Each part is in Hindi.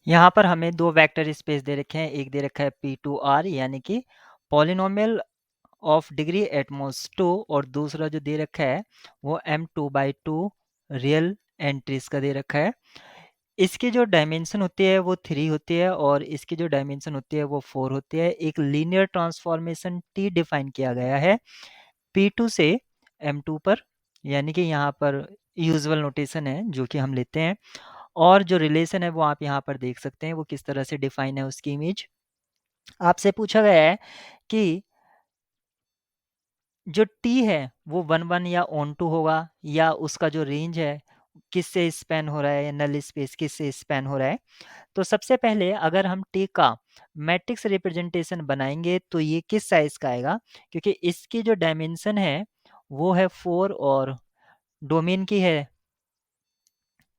यहाँ पर हमें 2 वेक्टर स्पेस दे रखे हैं। एक दे रखा है P2R यानी कि polynomial of degree at most 2 और दूसरा जो दे रखा है वो M2/2 रियल एंट्रीज का दे रखा है। इसकी जो डायमेंशन होती है वो 3 होती है और इसकी जो डायमेंशन होती है वो 4 होती है। एक लीनियर ट्रांसफॉर्मेशन T डिफाइन किया गया है P2 से M2 पर, यानी कि यहाँ पर यूजुअल नोटेशन है जो कि हम लेते हैं और जो रिलेशन है वो आप यहाँ पर देख सकते हैं वो किस तरह से डिफाइन है उसकी इमेज। आपसे पूछा गया है कि जो T है वो 1 1 या ऑन टू होगा या उसका जो रेंज है किससे स्पैन हो रहा है या नल स्पेस किससे स्पैन हो रहा है। तो सबसे पहले अगर हम T का मैट्रिक्स रिप्रेजेंटेशन बनाएंगे तो ये किस साइज का आएगा, क्योंकि इसकी जो डायमेंशन है वो है 4 और डोमेन की है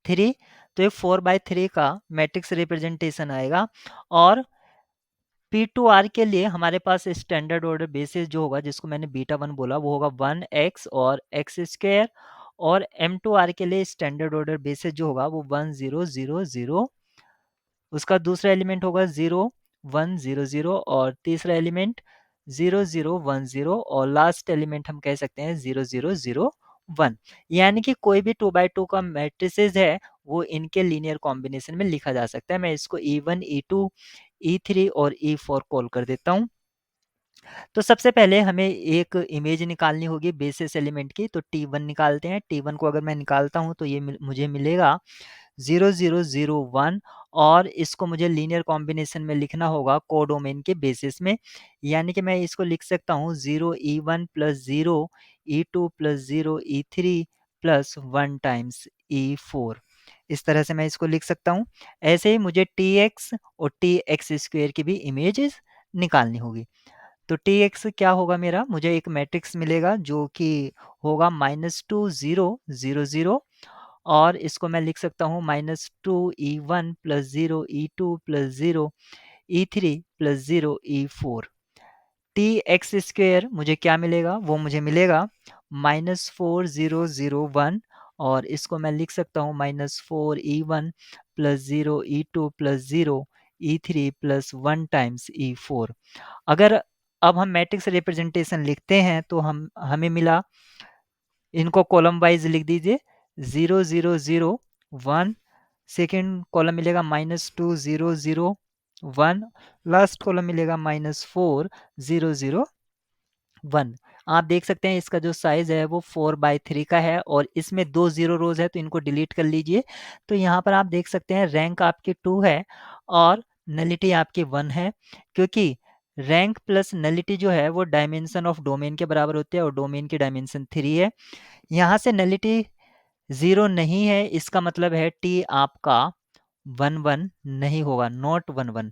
3, तो ये 4/3 का मैट्रिक्स रिप्रेजेंटेशन आएगा। और P2R के लिए हमारे पास स्टैंडर्ड ऑर्डर बेसिस जो होगा जिसको मैंने बीटा 1 बोला वो होगा 1x और x स्क्वायर, और M2R के लिए स्टैंडर्ड ऑर्डर बेसिस जो होगा वो 1 0 0 0, उसका दूसरा एलिमेंट होगा 0 1 0 0 और तीसरा एलिमेंट 0 0 1 0 और लास्ट एलिमेंट हम कह सकते हैं 0 0 0 1। यानी कि कोई भी 2/2 का मैट्रिसेस है वो इनके लीनियर कॉम्बिनेशन में लिखा जा सकता है। मैं इसको E1 E2 E3 और E4 कॉल कर देता हूँ। तो सबसे पहले हमें एक इमेज निकालनी होगी बेसिस एलिमेंट की, तो T1 निकालते हैं। T1 को अगर मैं निकालता हूँ तो ये मुझे मिलेगा 0 0 0 1 और इसको मुझे लीनियर कॉम्बिनेशन में लिखना होगा कोडोमेन के बेसिस में, यानी कि मैं इसको लिख सकता हूँ 0 E1 plus 0 E2 plus 0 E3 plus 1 times E4। इस तरह से मैं इसको लिख सकता हूँ। ऐसे ही मुझे TX और TX स्क्वायर की भी इमेजेस निकालनी होगी। तो TX क्या होगा मेरा, मुझे एक मैट्रिक्स मिलेगा जो कि होगा -2 0 0 0 और इसको मैं लिख सकता हूँ -2 E1 plus 0 E2 plus 0 E3 plus 0 E4। TX square मुझे क्या मिलेगा, वो मुझे मिलेगा -4 0 0 1 और इसको मैं लिख सकता हूँ -4 E1 plus 0 E2 plus 0 E3 plus 1 times E4। अगर अब हम मैट्रिक्स रिप्रेजेंटेशन लिखते हैं तो हमें मिला, इनको कॉलम वाइज लिख दीजिए 0 0 0 1, सेकेंड कॉलम मिलेगा -2 0 0 1, लास्ट कॉलम मिलेगा -4 0 0 1। आप देख सकते हैं इसका जो साइज है वो 4/3 का है और इसमें 2 0 रोज है तो इनको डिलीट कर लीजिए। तो यहाँ पर आप देख सकते हैं रैंक आपकी 2 है और नलिटी आपकी 1 है, क्योंकि रैंक प्लस नलिटी जो है वो डायमेंशन ऑफ डोमेन के बराबर होती है और डोमेन की डायमेंशन 3 है। यहाँ से नलिटी 0 नहीं है, इसका मतलब है T आपका 1 1 नहीं होगा, नॉट 1 1।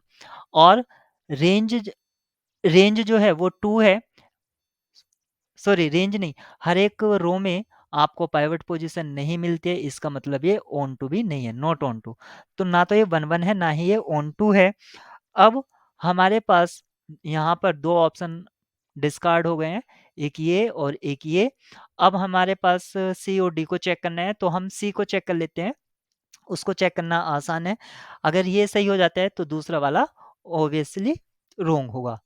और रेंज रेंज जो है वो 2 है, सॉरी रेंज नहीं, हर एक रो में आपको पाइवट पोजीशन नहीं मिलती है, इसका मतलब ये ऑन टू भी नहीं है, नॉट ऑन टू। तो ना तो ये 1 1 है ना ही ये ऑन टू है। अब हमारे पास यहाँ पर 2 ऑप्शन डिस्कार्ड हो गए हैं, एक ये और एक ये। अब हमारे पास सी और डी को चेक करना है तो हम सी को चेक कर लेते हैं, उसको चेक करना आसान है। अगर ये सही हो जाता है तो दूसरा वाला ऑब्वियसली रॉन्ग होगा।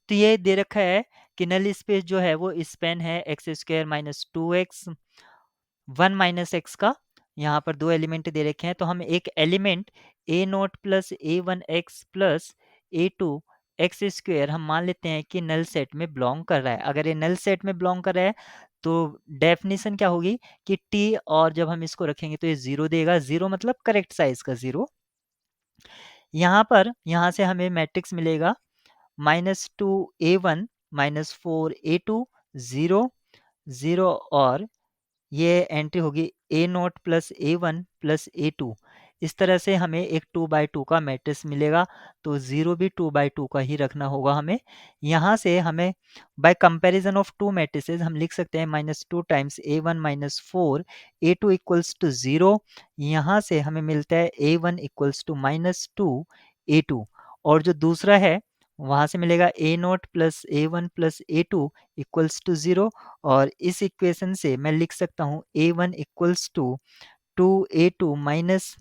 तो ये दे रखा है कि नल स्पेस जो है वो स्पेन है x square minus 2x 1 minus x का। यहाँ पर 2 एलिमेंट दे रखे हैं तो हम एक element A0 plus A1x plus A2 x square हम मान लेते हैं कि नल सेट में बिलोंग कर रहा है। अगर ये नल सेट में बिलोंग कर रहा है तो डेफिनेशन क्या होगी कि T और जब हम इसको रखेंगे तो ये 0 देगा, 0 मतलब करेक्ट साइज का 0। यहाँ पर यहाँ से हमें मैट्रिक्स मिलेगा -2 A1 -4 A2 0 0 और ये एंट्री होगी A0 plus A1 plus A2। इस तरह से हमें एक 2/2 का मैट्रिक्स मिलेगा, तो 0 भी 2/2 का ही रखना होगा हमें। यहाँ से हमें बाय कंपैरिजन ऑफ 2 मैट्रिसेस हम लिख सकते हैं -2 times A1 -4 A2 equals to 0। यहाँ से हमें मिलता है A1 इक्वल्स टू -2 A2 और जो दूसरा है वहाँ से मिलेगा A0 plus A1 plus A2 equals to 0 और इस इक्वेशन से मैं लिख सकता हूँ A1 equals to 2A2 minus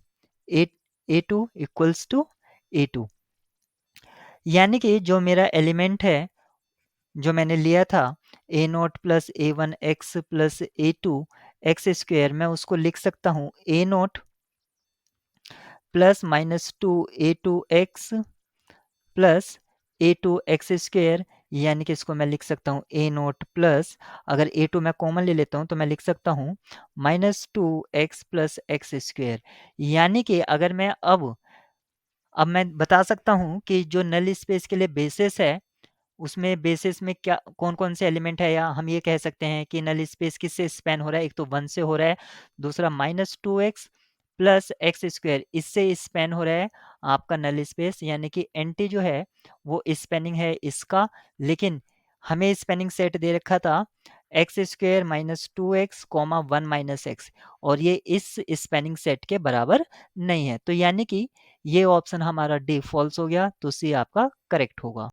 A2 equals to A2। यानी कि जो मेरा एलिमेंट है, जो मैंने लिया था A not plus A1 x plus A2 x square, मैं उसको लिख सकता हूँ A not plus minus 2 A2 x plus A2 x square, यानी कि इसको मैं लिख सकता हूँ A नॉट प्लस, अगर A2 मैं कॉमन ले लेता हूँ तो मैं लिख सकता हूँ minus 2x plus x square. यानी कि अगर मैं अब मैं बता सकता हूँ कि जो नल स्पेस के लिए बेसिस है, उसमें बेसिस में क्या कौन-कौन से एलिमेंट है, या हम ये कह सकते हैं कि नल स्पेस किससे स्पैन हो रहा है। एक तो 1 से हो रहा है, दूसरा -2x प्लस एक्स स्क्वायर, इससे स्पैन हो रहा है आपका नल स्पेस, यानी कि एंटी जो है वो स्पैनिंग है इसका। लेकिन हमें स्पैनिंग सेट दे रखा था एक्स स्क्वायर -2x, 1 x, और ये इस स्पैनिंग सेट के बराबर नहीं है। तो यानी कि ये ऑप्शन हमारा डी फॉल्स हो गया, तो सी आपका करेक्ट होगा।